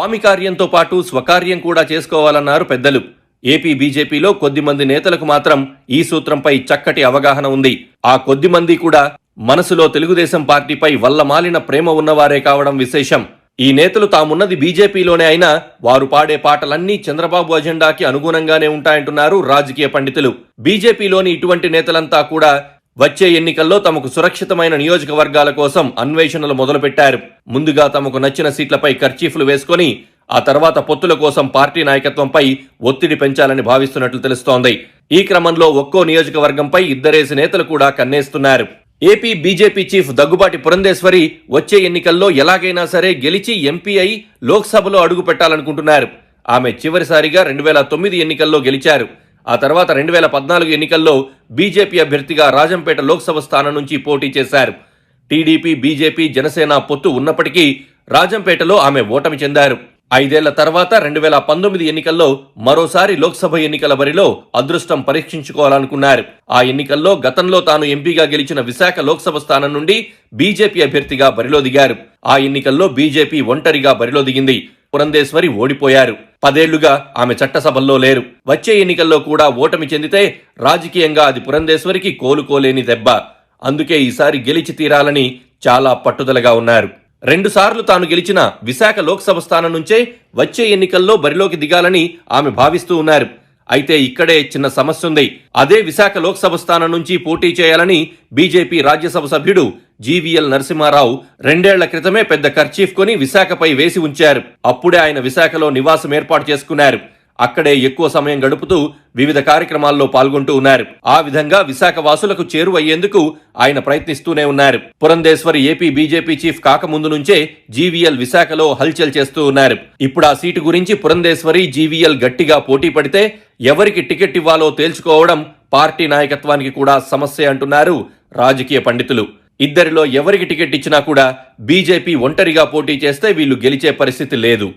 స్వామి కార్యంతో పాటు స్వకార్యం కూడా చేసుకోవాలన్నారు పెద్దలు. ఏపీ బీజేపీలో కొద్దిమంది నేతలకు మాత్రం ఈ సూత్రంపై చక్కటి అవగాహన ఉంది. ఆ కొద్దిమంది కూడా మనసులో తెలుగుదేశం పార్టీపై వల్లమాలిన ప్రేమ ఉన్నవారే కావడం విశేషం. ఈ నేతలు తామున్నది బీజేపీలోనే అయినా వారు పాడే పాటలన్నీ చంద్రబాబు అజెండాకి అనుగుణంగానే ఉంటాయంటున్నారు రాజకీయ పండితులు. బీజేపీలోని ఇటువంటి నేతలంతా కూడా వచ్చే ఎన్నికల్లో తమకు సురక్షితమైన నియోజకవర్గాల కోసం అన్వేషణలు మొదలుపెట్టారు. ముందుగా తమకు నచ్చిన సీట్లపై కర్చీఫ్లు వేసుకొని ఆ తర్వాత పొత్తుల కోసం పార్టీ నాయకత్వంపై ఒత్తిడి పెంచాలని భావిస్తున్నట్లు తెలుస్తోంది. ఈ క్రమంలో ఒక్కో నియోజకవర్గంపై ఇద్దరేసి నేతలు కూడా కన్నేస్తున్నారు. AP BJP chief Daggubati Purandeswari వచ్చే ఎన్నికల్లో ఎలాగైనా సరే గెలిచి ఎంపీ అయి లోక్సభలో అడుగు పెట్టాలనుకుంటున్నారు. ఆమె చివరిసారిగా 2009 ఎన్నికల్లో గెలిచారు. ఆ తర్వాత 2014 ఎన్నికల్లో బీజేపీ అభ్యర్థిగా రాజంపేట లోక్సభ స్థానం నుంచి పోటీ చేశారు. టీడీపీ, బీజేపీ, జనసేన పొత్తు ఉన్నప్పటికీ రాజంపేటలో ఆమె ఓటమి చెందారు. 5 ఏళ్ల తర్వాత 2019 ఎన్నికల్లో మరోసారి లోక్సభ ఎన్నికల బరిలో అదృష్టం పరీక్షించుకోవాలనుకున్నారు. ఆ ఎన్నికల్లో గతంలో తాను ఎంపీగా గెలిచిన విశాఖ లోక్సభ స్థానం నుండి బీజేపీ అభ్యర్థిగా బరిలో దిగారు. ఆ ఎన్నికల్లో బీజేపీ ఒంటరిగా బరిలో దిగింది. పురంధేశ్వరి ఓడిపోయారు. 10 ఏళ్లుగా ఆమె చట్టసభల్లో లేరు. వచ్చే ఎన్నికల్లో కూడా ఓటమి చెందితే రాజకీయంగా అది పురంధేశ్వరికి కోలుకోలేని దెబ్బ. అందుకే ఈసారి గెలిచి తీరాలని చాలా పట్టుదలగా ఉన్నారు. 2 సార్లు తాను గెలిచిన విశాఖ లోక్సభ స్థానం నుంచే వచ్చే ఎన్నికల్లో బరిలోకి దిగాలని ఆమె భావిస్తూ ఉన్నారు. అయితే ఇక్కడే చిన్న సమస్య ఉంది. అదే విశాఖ లోక్సభ స్థానం నుంచి పోటీ చేయాలని బీజేపీ రాజ్యసభ సభ్యుడు జీవీఎల్ నరసింహారావు 2 ఏళ్ల క్రితమే పెద్ద కర్చీఫ్ కొని విశాఖపై వేసి ఉంచారు. అప్పుడే ఆయన విశాఖలో నివాసం ఏర్పాటు చేసుకున్నారు. అక్కడే ఎక్కువ సమయం గడుపుతూ వివిధ కార్యక్రమాల్లో పాల్గొంటూ ఉన్నారు. ఆ విధంగా విశాఖ వాసులకు చేరువయ్యేందుకు ఆయన ప్రయత్నిస్తూనే ఉన్నారు. పురంధేశ్వరి ఏపీ బీజేపీ చీఫ్ కాకముందు నుంచే జీవీఎల్ విశాఖలో హల్చల్ చేస్తూ ఉన్నారు. ఇప్పుడు ఆ సీటు గురించి పురంధేశ్వరి, జీవీఎల్ గట్టిగా పోటీ పడితే ఎవరికి టికెట్ ఇవ్వాలో తేల్చుకోవడం పార్టీ నాయకత్వానికి కూడా సమస్య అంటున్నారు రాజకీయ పండితులు. ఇద్దరిలో ఎవరికి టికెట్ ఇచ్చినా కూడా బీజేపీ ఒంటరిగా పోటీ చేస్తే వీళ్లు గెలిచే పరిస్థితి లేదు.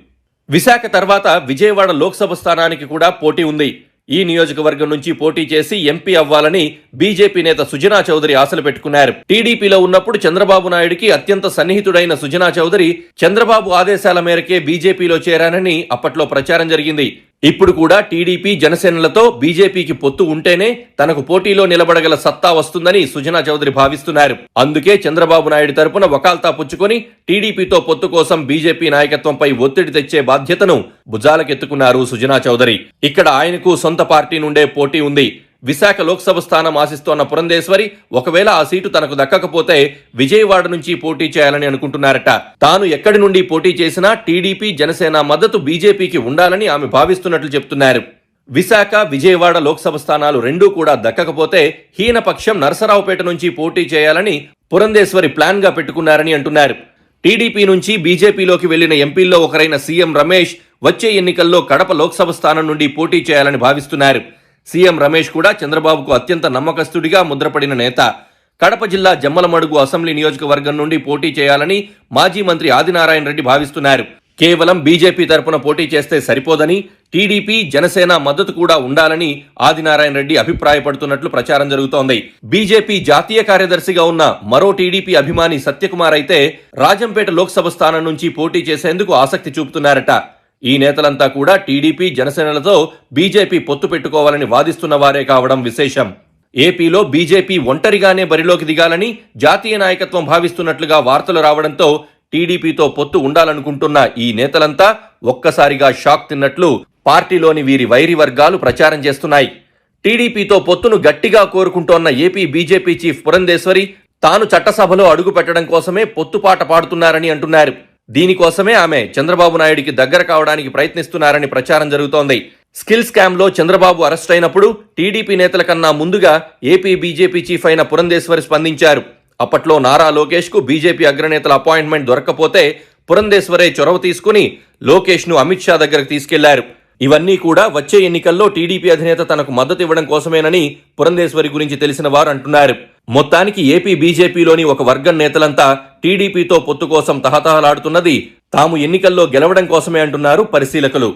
విశాఖ తర్వాత విజయవాడ లోక్సభ స్థానానికి కూడా పోటీ ఉంది. ఈ నియోజకవర్గం నుంచి పోటీ చేసి ఎంపీ అవ్వాలని బీజేపీ నేత సుజనా చౌదరి ఆశలు పెట్టుకున్నారు. టీడీపీలో ఉన్నప్పుడు చంద్రబాబు నాయుడికి అత్యంత సన్నిహితుడైన సుజనా చౌదరి చంద్రబాబు ఆదేశాల మేరకే బీజేపీలో చేరానని అప్పట్లో ప్రచారం జరిగింది. ఇప్పుడు కూడా టీడీపీ, జనసేనలతో బీజేపీకి పొత్తు ఉంటేనే తనకు పోటీలో నిలబడగల సత్తా వస్తుందని సుజనా చౌదరి భావిస్తున్నారు. అందుకే చంద్రబాబు నాయుడు తరపున వకాల్తా పుచ్చుకొని టీడీపీతో పొత్తు కోసం బీజేపీ నాయకత్వంపై ఒత్తిడి తెచ్చే బాధ్యతను భుజాలకెత్తుకున్నారు సుజనా చౌదరి. ఇక్కడ ఆయనకు సొంత పార్టీ నుండే పోటీ ఉంది. విశాఖ లోక్సభ స్థానం ఆశిస్తోన్న పురంధేశ్వరి ఒకవేళ ఆ సీటు తనకు దక్కకపోతే విజయవాడ నుంచి పోటీ చేయాలని అనుకుంటున్నారట. తాను ఎక్కడి నుండి పోటీ చేసినా టీడీపీ, జనసేన మద్దతు బీజేపీకి ఉండాలని ఆమె భావిస్తున్నట్లు చెప్తున్నారు. విశాఖ, విజయవాడ లోక్సభ స్థానాలు రెండూ కూడా దక్కకపోతే హీనపక్షం నరసరావుపేట నుంచి పోటీ చేయాలని పురంధేశ్వరి ప్లాన్ గా పెట్టుకున్నారని అంటున్నారు. టీడీపీ నుంచి బీజేపీలోకి వెళ్లిన ఎంపీల్లో ఒకరైన సీఎం రమేష్ వచ్చే ఎన్నికల్లో కడప లోక్సభ స్థానం నుండి పోటీ చేయాలని భావిస్తున్నారు. సీఎం రమేష్ కూడా చంద్రబాబుకు అత్యంత నమ్మకస్తుడిగా ముద్రపడిన నేత. కడప జిల్లా జమ్మలమడుగు అసెంబ్లీ నియోజకవర్గం నుండి పోటీ చేయాలని మాజీ మంత్రి ఆదినారాయణ రెడ్డి భావిస్తున్నారు. కేవలం బీజేపీ తరపున పోటీ చేస్తే సరిపోదని టీడీపీ, జనసేన మద్దతు కూడా ఉండాలని ఆదినారాయణ రెడ్డి అభిప్రాయపడుతున్నట్లు ప్రచారం జరుగుతోంది. బీజేపీ జాతీయ కార్యదర్శిగా ఉన్న మరో టీడీపీ అభిమాని సత్యకుమార్ అయితే రాజంపేట లోక్సభ స్థానం నుంచి పోటీ చేసేందుకు ఆసక్తి చూపుతున్నారట. ఈ నేతలంతా కూడా టీడీపీ, జనసేనలతో బీజేపీ పొత్తు పెట్టుకోవాలని వాదిస్తున్న వారే కావడం విశేషం. ఏపీలో బీజేపీ ఒంటరిగానే బరిలోకి దిగాలని జాతీయ నాయకత్వం భావిస్తున్నట్లుగా వార్తలు రావడంతో టీడీపీతో పొత్తు ఉండాలనుకుంటున్న ఈ నేతలంతా ఒక్కసారిగా షాక్ తిన్నట్లు పార్టీలోని వీరి వైరి వర్గాలు ప్రచారం చేస్తున్నాయి. టీడీపీతో పొత్తును గట్టిగా కోరుకుంటోన్న ఏపీ బీజేపీ చీఫ్ పురంధేశ్వరి తాను చట్టసభలో అడుగు పెట్టడం కోసమే పొత్తుపాట పాడుతున్నారని అంటున్నారు. దీనికోసమే ఆమె చంద్రబాబు నాయుడికి దగ్గర కావడానికి ప్రయత్నిస్తున్నారని ప్రచారం జరుగుతోంది. స్కిల్ స్కామ్ లో చంద్రబాబు అరెస్ట్ అయినప్పుడు టీడీపీ నేతల కన్నా ముందుగా ఏపీ బీజేపీ చీఫ్ అయిన పురంధేశ్వరి స్పందించారు. అప్పట్లో నారా లోకేష్ కు బీజేపీ అగ్రనేతల అపాయింట్మెంట్ దొరక్కపోతే పురంధేశ్వరే చొరవ తీసుకుని లోకేష్ ను అమిత్ షా దగ్గరకు తీసుకెళ్లారు. ఇవన్నీ కూడా వచ్చే ఎన్నికల్లో టీడీపీ అధినేత తనకు మద్దతు ఇవ్వడం కోసమేనని పురంధేశ్వరి గురించి తెలిసిన వారు అంటున్నారు. మొత్తానికి ఏపీ బీజేపీలోని ఒక వర్గం నేతలంతా టీడీపీతో పొత్తు కోసం తహతహలాడుతున్నది తాము ఎన్నికల్లో గెలవడం కోసమే అంటున్నారు పరిశీలకులు.